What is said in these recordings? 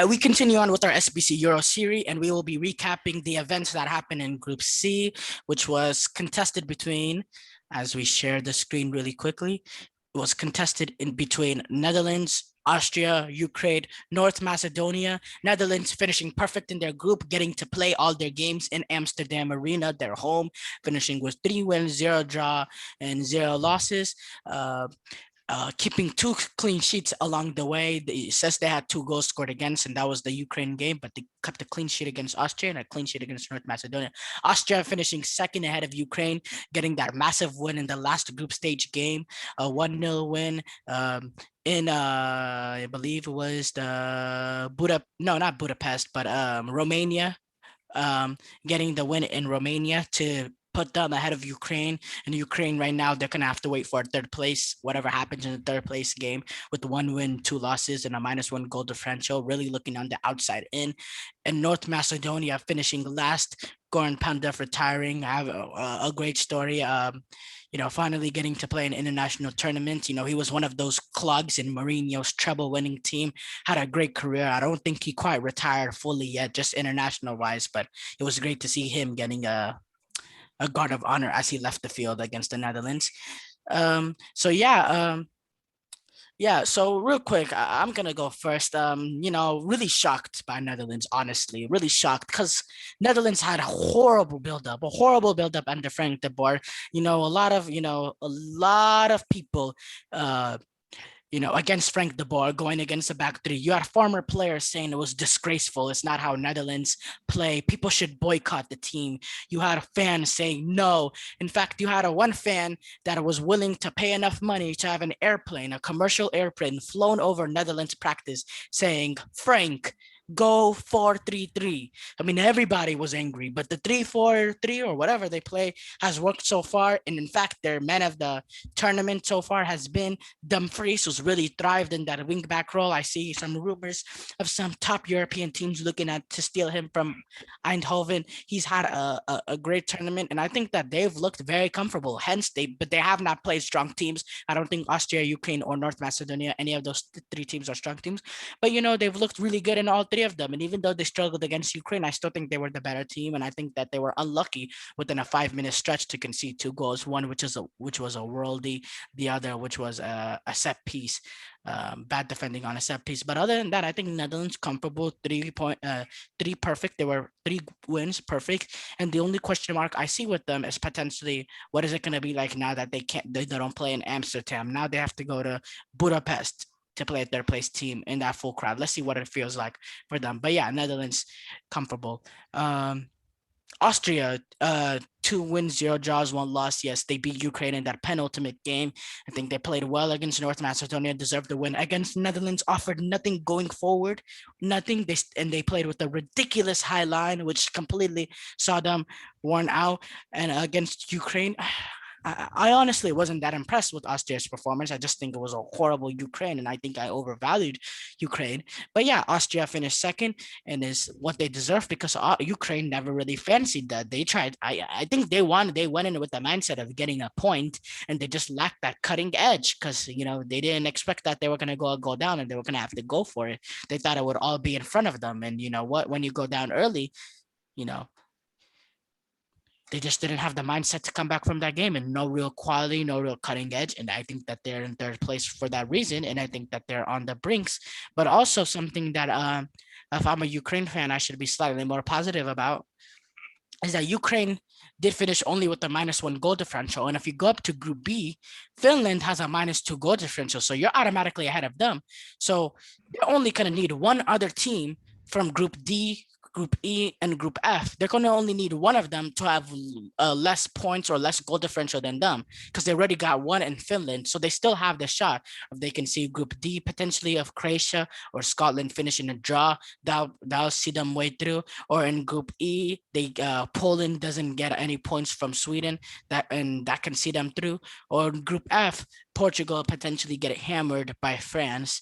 We continue on with our SBC Euro Series, and we will be recapping the events that happened in Group C, which was contested between, as we share the screen really quickly, it was contested in between Netherlands, Austria, Ukraine, North Macedonia, Netherlands finishing perfect in their group, getting to play all their games in Amsterdam Arena, their home, finishing with 3 wins, 0 draw, and 0 losses. Keeping 2 clean sheets along the way. It says they had 2 goals scored against, and that was the Ukraine game, but they kept a clean sheet against Austria and a clean sheet against North Macedonia. Austria finishing second ahead of Ukraine, getting that massive win in the last group stage game, a 1-0 win. In I believe it was the no, not Budapest, but Romania, um, getting the win in Romania to put them ahead of Ukraine. And Ukraine right now, they're gonna have to wait for third place, whatever happens in the third place game, with 1 win, 2 losses, and a -1 goal differential, really looking on the outside in. And North Macedonia finishing last, Goran Pandev retiring. I have a great story. Finally getting to play an international tournament. He was one of those clogs in Mourinho's treble winning team, had a great career. I don't think he quite retired fully yet, just international wise, but it was great to see him getting a guard of honor as he left the field against the Netherlands. So yeah, so real quick, I'm gonna go first. Really shocked by Netherlands, honestly, really shocked because Netherlands had a horrible build up under Frank de Boer. A lot of people uh against Frank de Boer, going against the back three. You had former players saying it was disgraceful. It's not how Netherlands play. People should boycott the team. You had fans saying no. In fact, you had one fan that was willing to pay enough money to have an airplane, a commercial airplane, flown over Netherlands practice, saying, Frank, go 4-3-3. I mean, everybody was angry, but the 3-4-3 or whatever they play has worked so far. And in fact, their man of the tournament so far has been Dumfries, who's really thrived in that wing back role. I see some rumors of some top European teams looking at to steal him from Eindhoven. He's had a great tournament, and I think that they've looked very comfortable. Hence, but they have not played strong teams. I don't think Austria, Ukraine, or North Macedonia, any of those 3 teams are strong teams. But they've looked really good in all 3 of them. And even though they struggled against Ukraine, I still think they were the better team. And I think that they were unlucky within a 5-minute stretch to concede 2 goals. One which was a worldie, the other which was a set piece. Bad defending on a set piece. But other than that, I think Netherlands comfortable, 3 perfect. They were 3 wins perfect. And the only question mark I see with them is potentially what is it going to be like now that they don't play in Amsterdam. Now they have to go to Budapest to play a third place team in that full crowd. Let's see what it feels like for them. But yeah, Netherlands comfortable. Austria, 2 wins, 0 draws, 1 loss. Yes, they beat Ukraine in that penultimate game. I think they played well against North Macedonia, deserved the win. Against Netherlands, offered nothing going forward, nothing. They played with a ridiculous high line, which completely saw them worn out. And against Ukraine, I honestly wasn't that impressed with Austria's performance. I just think it was a horrible Ukraine, and I think I overvalued Ukraine. But yeah, Austria finished second, and is what they deserve because Ukraine never really fancied that. They tried. I think they went in with the mindset of getting a point, and they just lacked that cutting edge because they didn't expect that they were gonna go down and they were gonna have to go for it. They thought it would all be in front of them, and you know what? When you go down early, you know they just didn't have the mindset to come back from that game, and no real quality, no real cutting edge. And I think that they're in third place for that reason. And I think that they're on the brinks. But also something that if I'm a Ukraine fan, I should be slightly more positive about is that Ukraine did finish only with a -1 goal differential. And if you go up to Group B, Finland has a -2 goal differential. So you're automatically ahead of them. So they're only going to need one other team from Group D, Group E, and Group F. They're going to only need one of them to have less points or less goal differential than them because they already got one in Finland. So they still have the shot if they can see Group D potentially of Croatia or Scotland finishing a draw. That'll see them way through. Or in Group E, Poland doesn't get any points from Sweden that can see them through. Or in Group F, Portugal potentially get hammered by France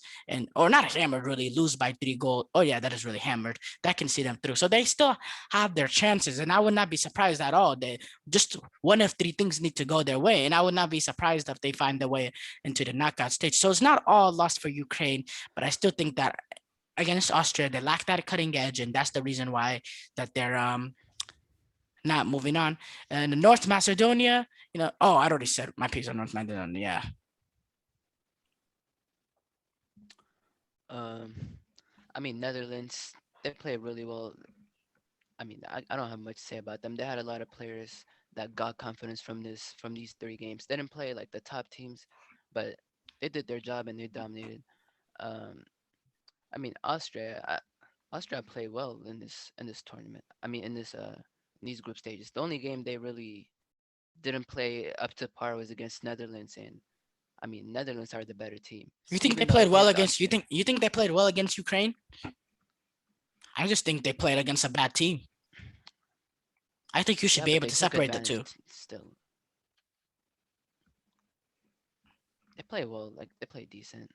or not hammered really, lose by 3 goals. Oh yeah, that is really hammered. That can see them through. So they still have their chances, and I would not be surprised at all. They just one of 3 things need to go their way, and I would not be surprised if they find their way into the knockout stage. So it's not all lost for Ukraine, but I still think that against Austria. They lack that cutting edge, and that's the reason why that they're not moving on. And North Macedonia, oh, I already said my piece on North Macedonia. Yeah. I mean, Netherlands, they play really well. I mean, I don't have much to say about them. They had a lot of players that got confidence from these 3 games. They didn't play like the top teams, but they did their job and they dominated. Um, I mean, Austria played well in this tournament. I mean, in these group stages. The only game they really didn't play up to par was against Netherlands, and I mean, Netherlands are the better team. You think they Even though I played well picked against Austria, you think they played well against Ukraine? I just think they played against a bad team. I think you should yeah, be but able they to took separate the advantage two. still. They play well, like they play decent.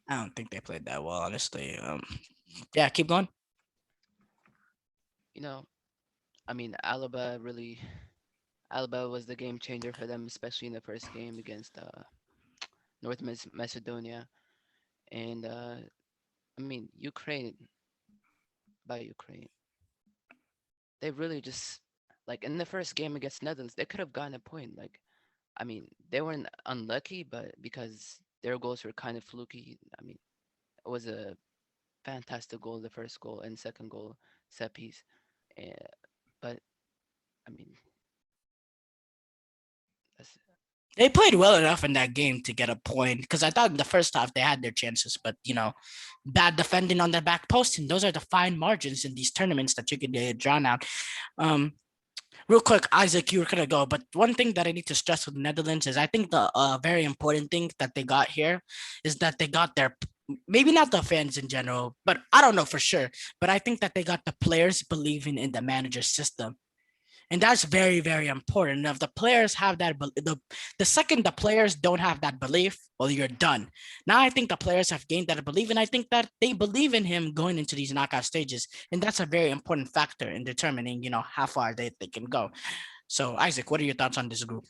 I don't think they played that well, honestly. Yeah, keep going. You know, I mean, Alaba was the game changer for them, especially in the first game against Macedonia, and I mean, Ukraine, they really just like in the first game against Netherlands, they could have gotten a point. Like, I mean, they weren't unlucky, but because their goals were kind of fluky, I mean, it was a fantastic goal, the first goal and second goal set piece. Uh, but I mean, that's They played well enough in that game to get a point because I thought in the first half they had their chances, but bad defending on their back post, and those are the fine margins in these tournaments that you can drawn out. Um, Real quick, Isaac, you were gonna go, but one thing that I need to stress with the Netherlands is I think the very important thing that they got here is that they got their maybe not the fans in general, but I don't know for sure. But I think that they got the players believing in the manager's system. And that's very, very important. And if the players have that, the second the players don't have that belief, well, you're done. Now I think the players have gained that belief, and I think that they believe in him going into these knockout stages, and that's a very important factor in determining, how far they can go. So, Isaac, what are your thoughts on this group?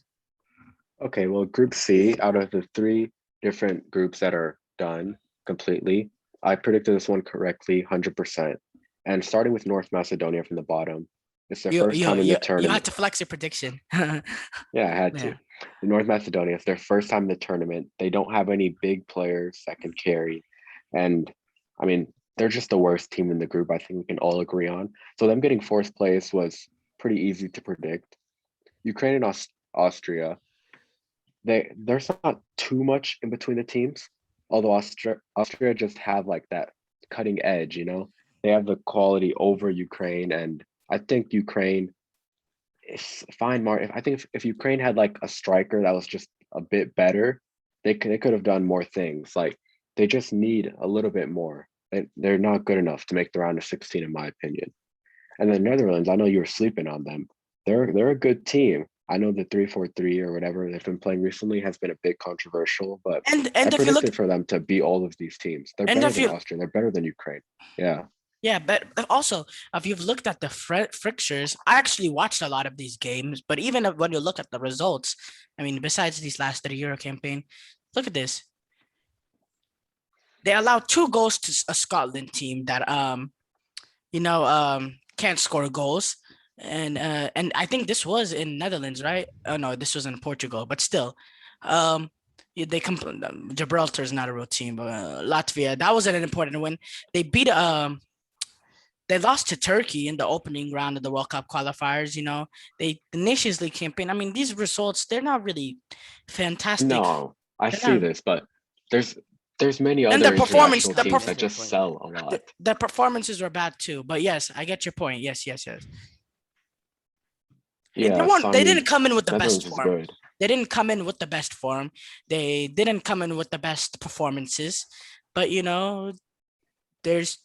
Okay, well, Group C, out of the three different groups that are done completely, I predicted this one correctly, 100%. And starting with North Macedonia from the bottom, it's their You first you time in the you you had tournament. to flex your prediction. Yeah, I had to. Yeah. North Macedonia, it's their first time in the tournament. They don't have any big players that can carry. And I mean, they're just the worst team in the group. I think we can all agree on. So them getting fourth place was pretty easy to predict. Ukraine and Austria, there's not too much in between the teams. Although Austria just have like that cutting edge, they have the quality over Ukraine, and I think Ukraine is fine. I think if Ukraine had like a striker that was just a bit better, they could have done more things. Like they just need a little bit more. They're not good enough to make the round of 16, in my opinion. And the Netherlands, I know you were sleeping on them. They're a good team. I know the 3-4-3 or whatever they've been playing recently has been a bit controversial, but I And if you look predicted for them to beat all of these teams. They're and better if than you Austria. They're better than Ukraine. Yeah. Yeah, but also, if you've looked at the fixtures, I actually watched a lot of these games. But even when you look at the results, I mean, besides these last 3 Euro campaign, look at this. They allowed 2 goals to a Scotland team that can't score goals, and I think this was in Netherlands, right? Oh no, this was in Portugal, but still, um. They Gibraltar is not a real team, but Latvia, that was an important win. They beat they lost to Turkey in the opening round of the World Cup qualifiers. The Nations League campaign. I mean, these results, they're not really fantastic. No, I They're see not, this, but there's there's many and the other performance, international I mean, teams that's that their just point. sell a lot. the performances were bad too. But yes, I get your point. Yes, yes, yes. And they Yeah, weren't. so I They didn't mean, come in with the best Netherlands is form. good. They didn't come in with the best form. They didn't come in with the best performances. But there's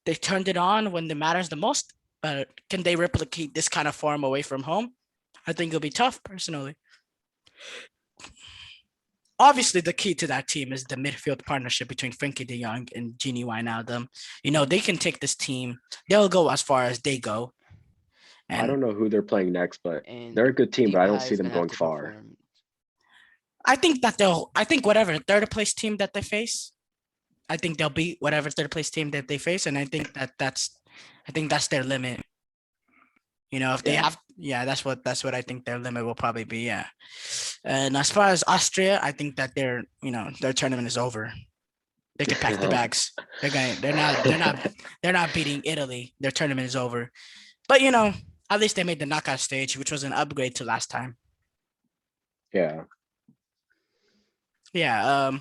they turned it on when it matters the most. But can they replicate this kind of form away from home? I think it'll be tough, personally. Obviously, the key to that team is the midfield partnership between Frankie De Jong and Genie Wijnaldum. They can take this team. They'll go as far as they go. I And don't know who they're playing next, but they're And a good team, but I don't Depay see is them gonna have going to far. perform. I think whatever third place team that they face, I think they'll beat whatever third place team that they face, and I think that's their limit. You know, if they Yeah. have, yeah, that's what I think their limit will probably be. Yeah. And as far as Austria, I think that their tournament is over. They could pack the bags. They're not beating Italy. Their tournament is over. But at least they made the knockout stage, which was an upgrade to last time. Yeah. Yeah.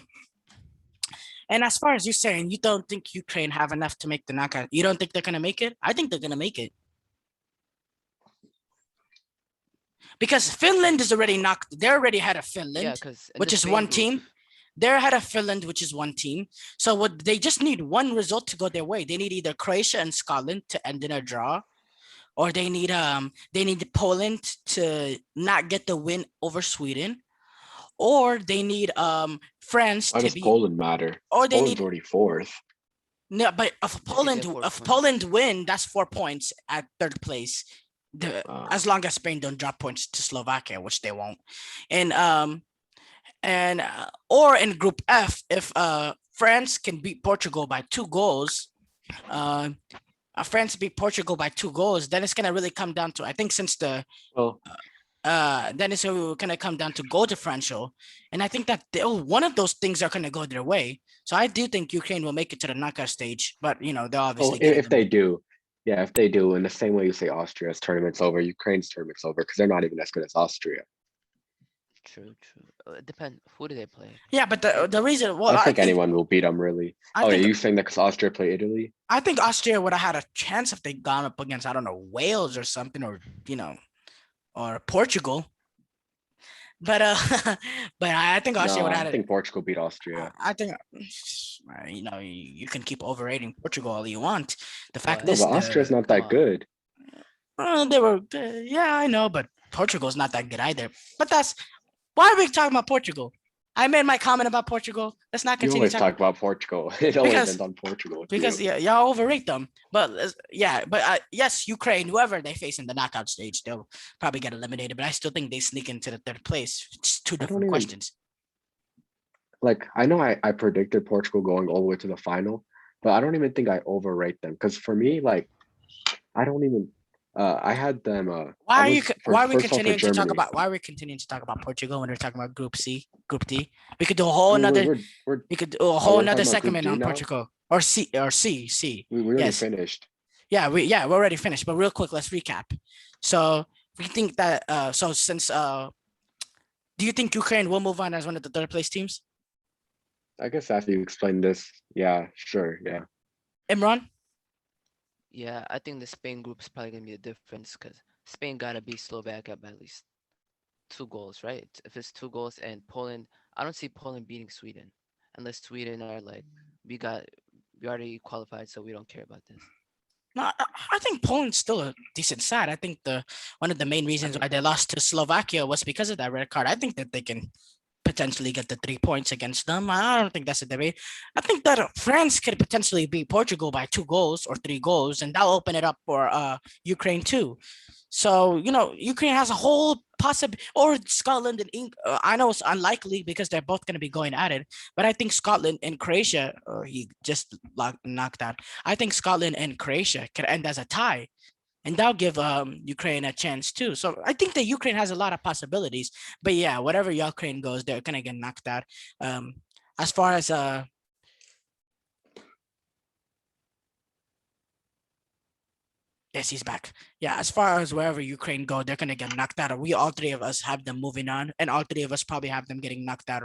And as far as you're saying, you don't think Ukraine have enough to make the knockout. You don't think they're gonna make it? I think they're gonna make it. Because Finland is already knocked. They're already ahead of Yeah, Finland, because in the which is Spain one group, team. They're ahead of Finland, which is one team. So what they just need one result to go their way. They need either Croatia and Scotland to end in a draw, or they need Poland to not get the win over Sweden, or they need France Why to does be, Poland matter? or they Poland's need already fourth. no, but I think they have 4 If points. Poland win, that's 4 points at third place. As long as Spain don't drop points to Slovakia, which they won't, and or in Group F, if France can beat Portugal by 2 goals, uh, France beat Portugal by 2 goals, then it's gonna really come down to, I think, since the Well, then it's gonna come down to goal differential, and I think that one of those things are gonna go their way. So I do think Ukraine will make it to the knockout stage, but they'll obviously get if they eliminated. do, yeah, if they do, in the same way you say Austria's tournament's over, Ukraine's tournament's over because they're not even as good as Austria. True, true. It depends. Who do they play? Yeah, but the reason, well, I think anyone will beat them really. I Oh, yeah, think you saying that because Austria play Italy? I think Austria would have had a chance if they gone up against, I don't know, Wales or something, or or Portugal. But but I think Austria No, would I have had think it. Portugal beat Austria. I think you can keep overrating Portugal all you want. The fact What? No, is but Austria's not Come that on. good. they were yeah, I know, but Portugal's not that good either. But that's why are we talking about Portugal? I made my comment about Portugal. Let's not You continue always talking talk about Portugal. It always because ends on Portugal with because you. yeah, y'all overrate them. But yes, Ukraine, whoever they face in the knockout stage, they'll probably get eliminated. But I still think they sneak into the third place. It's two I don't different even questions. like. I know I predicted Portugal going all the way to the final, but I don't even think I overrate them because for me, like, I don't even. I had them. I was for Why are we first off for continuing to talk Germany. about why are we continuing to talk about Portugal when we're talking about Group C, Group D? We could do a whole I mean, another we're we could do a oh whole we're another talking about Group segment D on now. Portugal, or C. We already Yes. finished. Yeah, we're already finished. But real quick, let's recap. So we think that so since do you think Ukraine will move on as one of the third place teams? I guess after you explain this, yeah, sure, yeah. Imran? Yeah, I think the Spain group is probably gonna be a difference because Spain gotta beat Slovakia by at least 2 goals, right? If it's 2 goals and Poland, I don't see Poland beating Sweden unless Sweden are like we already qualified, so we don't care about this. No, I think Poland's still a decent side. I think the one of the main I reasons mean, why they lost to Slovakia was because of that red card. I think that they can potentially get the 3 points against them. I don't think that's a debate. I think that France could potentially beat Portugal by 2 goals or 3 goals, and that'll open it up for Ukraine too. So Ukraine has a whole possible, or Scotland and England. I know it's unlikely because they're both going to be going at it, but I think Scotland and Croatia, or he just knocked out. I think Scotland and Croatia could end as a tie, and that'll give Ukraine a chance too. So I think that Ukraine has a lot of possibilities. But yeah, whatever Ukraine goes, they're gonna get knocked out. As far as yes, he's back. Yeah, as far as wherever Ukraine go, they're gonna get knocked out. We all three of us have them moving on, and all three of us probably have them getting knocked down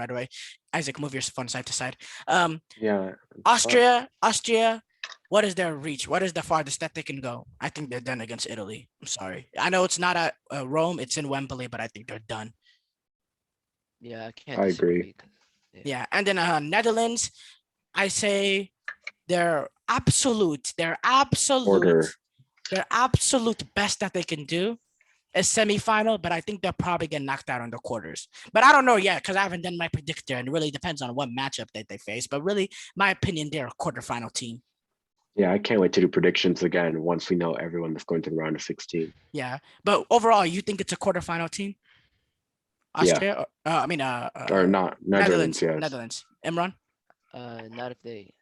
right away. Isaac, move your phone side to side. Yeah. Austria. What is their reach? What is the farthest that they can go? I think they're done against Italy. I'm sorry. I know it's not at Rome, it's in Wembley, but I think they're done. yeah, I can't I agree. disagree. Yeah. And then Netherlands, I say they're Order. absolute best that they can do is semifinal, but I think they'll probably get knocked out on the quarters. But I don't know yet because I haven't done my predictor, and it really depends on what matchup that they face. But really, my opinion, they're a quarterfinal team. Yeah, I can't wait to do predictions again once we know everyone that's going to the round of 16. Yeah, but overall, you think it's a quarterfinal team? Yeah. Austria? Or not Netherlands, yes. Netherlands. Imran? Not if they.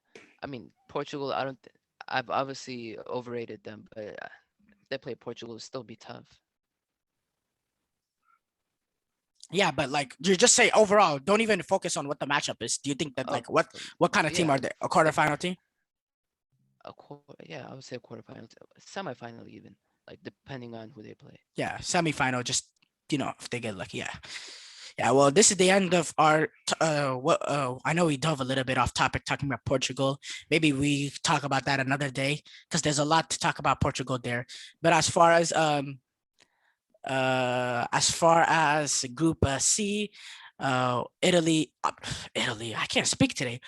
I mean, Portugal. I don't. I've obviously overrated them, but if they play Portugal, it'll still be tough. Yeah, but like you just say overall, don't even focus on what the matchup is. Do you think that Oh, like what kind of team yeah. are they? A If quarterfinal team? yeah, I would say a quarterfinal, semifinal even. Like depending on who they play. Yeah, semifinal. Just if they get lucky. Yeah, yeah. Well, this is the end of our. What? I know we dove a little bit off topic talking about Portugal. Maybe we talk about that another day because there's a lot to talk about Portugal there. But as far as Group C, Italy, Italy. I can't speak today.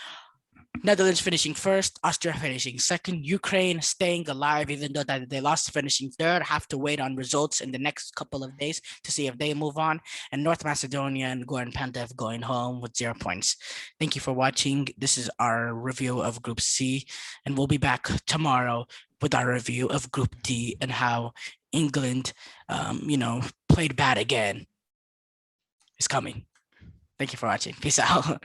Netherlands finishing first, Austria finishing second, Ukraine staying alive even though that they lost, finishing third. Have to wait on results in the next couple of days to see if they move on. And North Macedonia and Goran Pandev going home with 0 points. Thank you for watching. This is our review of Group C, and we'll be back tomorrow with our review of Group D and how England, played bad again. Is coming. Thank you for watching. Peace out.